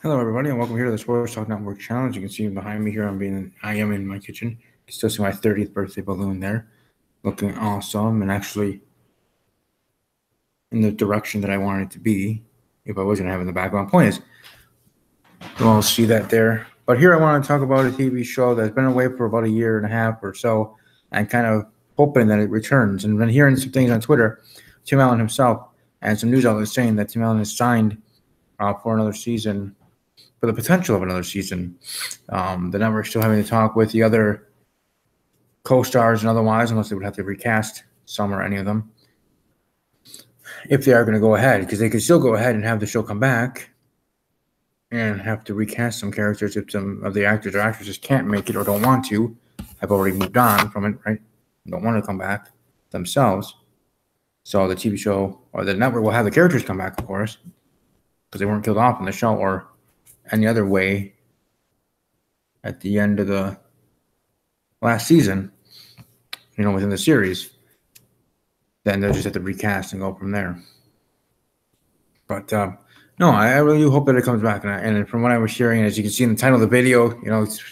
Hello, everybody, and welcome here to the Sports Talk Network channel. As you can see behind me here, I am in my kitchen. You can still see my 30th birthday balloon there, looking awesome and actually in the direction that I wanted it to be. If I was going to have it in the background, point is, you won't see that there. But here I want to talk about a TV show that's been away for about a year and a half or so, and kind of hoping that it returns. And been hearing some things on Twitter, Tim Allen himself, and some news outlets saying that Tim Allen is signed for another season. For the potential of another season. The network's still having to talk with the other co-stars and otherwise, unless they would have to recast some or any of them, if they are going to go ahead, because they could still go ahead and have the show come back and have to recast some characters if some of the actors or actresses can't make it or don't want to, have already moved on from it, right? Don't want to come back themselves. So the TV show or the network will have the characters come back, of course, because they weren't killed off in the show or any other way at the end of the last season, within the series. Then they'll just have to recast and go from there. But no, I really do hope that it comes back. And from what I was hearing, as you can see in the title of the video,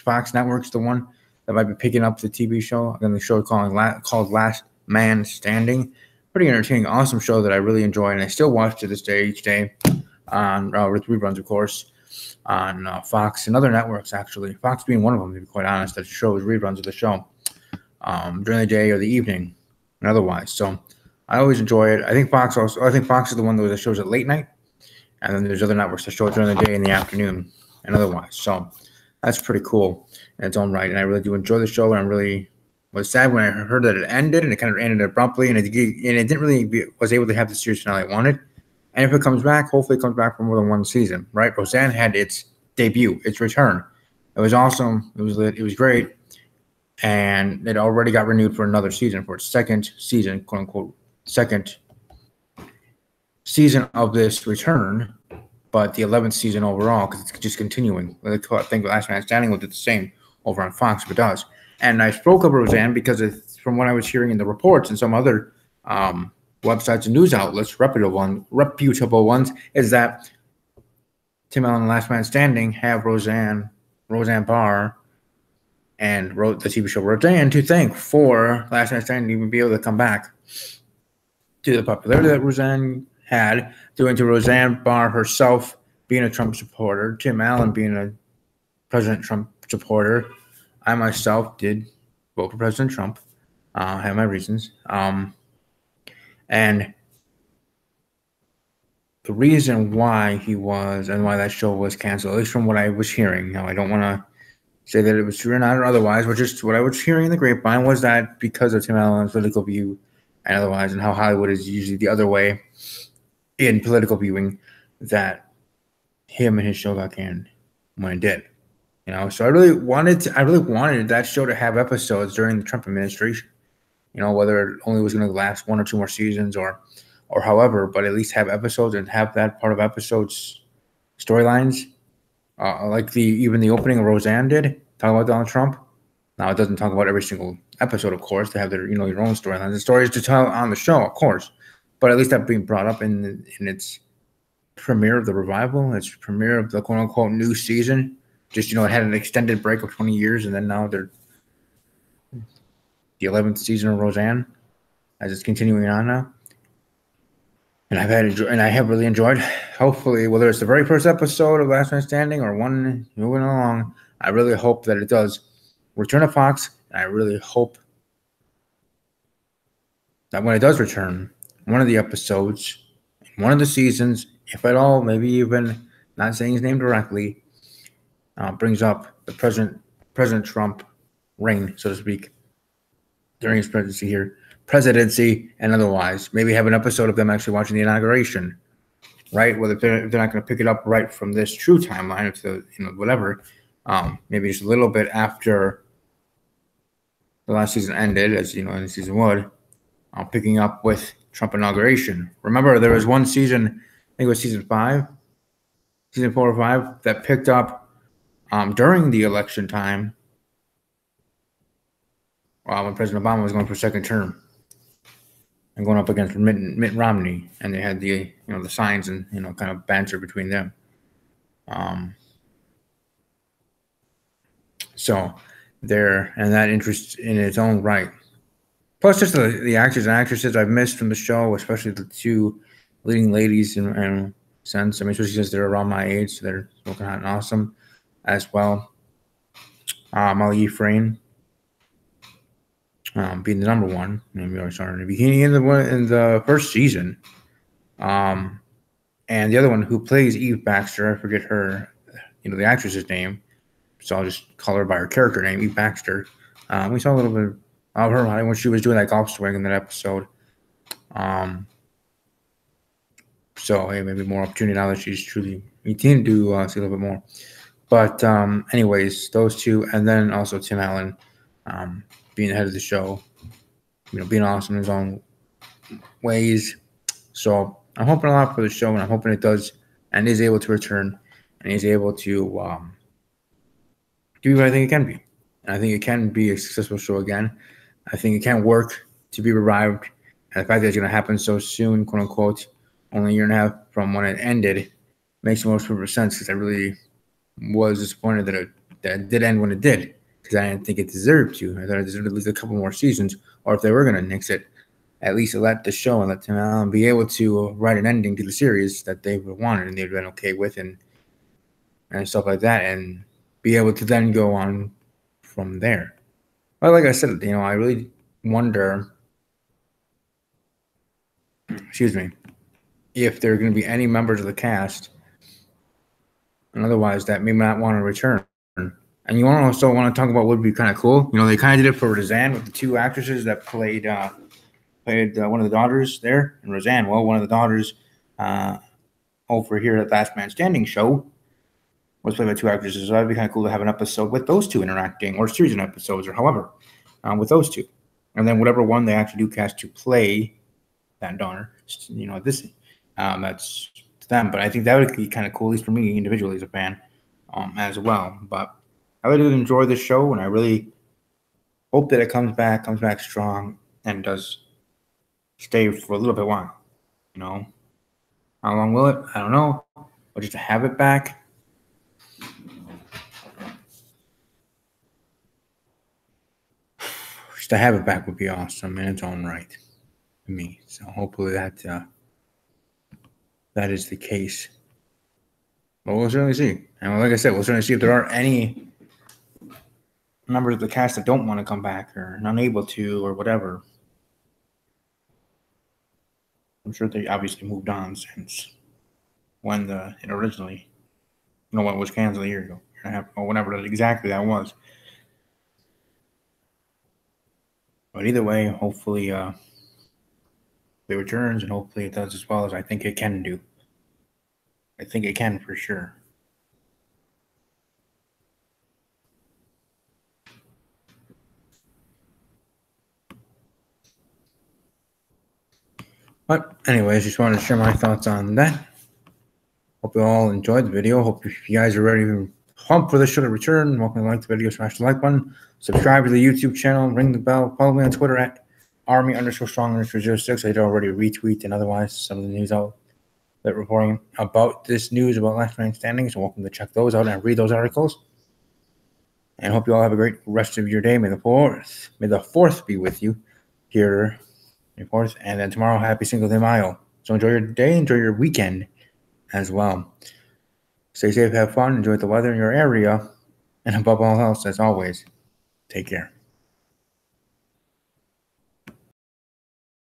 Fox Network's the one that might be picking up the TV show. Again, the show called Last Man Standing. Pretty entertaining, awesome show that I really enjoy, and I still watch to this day, each day, on with reruns, of course, on Fox and other networks, actually. Fox being one of them, to be quite honest, that shows reruns of the show during the day or the evening and otherwise. So I always enjoy it. I think Fox is the one that shows it late night, and then there's other networks that show it during the day and the afternoon and otherwise. So that's pretty cool in its own right, and I really do enjoy the show, and I really was sad when I heard that it ended, and it kind of ended abruptly, and it didn't really was able to have the series finale I wanted. And if it comes back, hopefully it comes back for more than one season, right? Roseanne had its debut, its return. It was awesome. It was lit. It was great. And it already got renewed for another season, for its second season, quote unquote, second season of this return, but the 11th season overall, because it's just continuing. I think Last Man Standing will do the same over on Fox, if it does. And I spoke of Roseanne because from what I was hearing in the reports and some other websites and news outlets, reputable ones, is that Tim Allen and Last Man Standing have Roseanne Barr, and wrote the TV show Roseanne to thank for Last Man Standing to even be able to come back to the popularity that Roseanne had, due to Roseanne Barr herself being a Trump supporter, Tim Allen being a President Trump supporter. I myself did vote for President Trump. I have my reasons. And the reason why he was and why that show was canceled, at least from what I was hearing. Now, I don't want to say that it was true or not or otherwise, but just what I was hearing in the grapevine was that because of Tim Allen's political view and otherwise, and how Hollywood is usually the other way in political viewing, that him and his show got canned when it did. So I really wanted that show to have episodes during the Trump administration. Whether it only was going to last one or two more seasons or however, but at least have episodes and have that part of episodes storylines, like even the opening of Roseanne did, talk about Donald Trump. Now, it doesn't talk about every single episode, of course. They have their your own storylines. The stories to tell on the show, of course, but at least that being brought up in its premiere of the revival, its premiere of the quote unquote new season. Just it had an extended break of 20 years, and then now they're the 11th season of Roseanne, as it's continuing on now. And I have really enjoyed. Hopefully, whether it's the very first episode of Last Man Standing or one moving along, I really hope that it does return to Fox. And I really hope that when it does return, one of the episodes, one of the seasons, if at all, maybe even not saying his name directly, brings up the President Trump reign, so to speak, during his presidency and otherwise. Maybe have an episode of them actually watching the inauguration, right? Whether they're not going to pick it up right from this true timeline, to whatever, maybe just a little bit after the last season ended, as any season would, picking up with Trump inauguration. Remember, there was one season, I think it was season 4 or 5, that picked up during the election time, when President Obama was going for a second term and going up against Mitt Romney, and they had the the signs and kind of banter between them. So there, and that interest in its own right. Plus, just the actors and actresses I've missed from the show, especially the two leading ladies in sense. I mean, especially since they're around my age, so they're looking hot and awesome as well. Molly Ephraim being the number one. And we already started in the beginning in the first season. And the other one who plays Eve Baxter, I forget her, the actress's name. So I'll just call her by her character name, Eve Baxter. We saw a little bit of her when she was doing that golf swing in that episode. So hey, maybe more opportunity now that she's truly 18 to see a little bit more. But anyways, those two, and then also Tim Allen being the head of the show, being awesome in his own ways. So I'm hoping a lot for the show, and I'm hoping it does and is able to return and is able to do what I think it can be. And I think it can be a successful show again. I think it can work to be revived. And the fact that it's going to happen so soon, quote unquote, only a year and a half from when it ended, makes the most perfect sense because I really was disappointed that it did end when it did because I didn't think it deserved to. I thought it deserved at least a couple more seasons, or if they were going to nix it, at least let the show and let Tim Allen be able to write an ending to the series that they would have wanted and they'd been okay with and stuff like that, and be able to then go on from there. But like I said, I really wonder, if there are going to be any members of the cast and otherwise that may not want to return. And you also want to talk about what would be kind of cool. They kind of did it for Roseanne with the two actresses that played one of the daughters there. And Roseanne, well, one of the daughters over here at Last Man Standing show was played by two actresses. So that'd be kind of cool to have an episode with those two interacting, or series of episodes, or however, with those two. And then whatever one they actually do cast to play that daughter, this that's them. But I think that would be kind of cool, at least for me individually as a fan, as well. But I really enjoy this show, and I really hope that it comes back strong, and does stay for a little bit while. How long will it? I don't know. But just to have it back, would be awesome in its own right to me. So hopefully that is the case. But we'll certainly see. And like I said, we'll certainly see if there are any members of the cast that don't want to come back or unable to or whatever. I'm sure they obviously moved on since when it originally, when it was canceled a year ago, or whenever exactly that was. But either way, hopefully it returns, and hopefully it does as well as I think it can do. I think it can for sure. But anyways, just wanted to share my thoughts on that. Hope you all enjoyed the video. Hope if you guys are ready to pump for the show to return, welcome to like the video, smash the like button, subscribe to the YouTube channel, ring the bell, follow me on Twitter at Army_strong_06. I did already retweet and otherwise some of the news out that reporting about this news about Last Man Standing. So welcome to check those out and read those articles. And hope you all have a great rest of your day. May the 4th be with you here. May 4th. And then tomorrow, happy Cinco de Mayo. So enjoy your day, enjoy your weekend as well. Stay safe, have fun, enjoy the weather in your area. And above all else, as always, take care.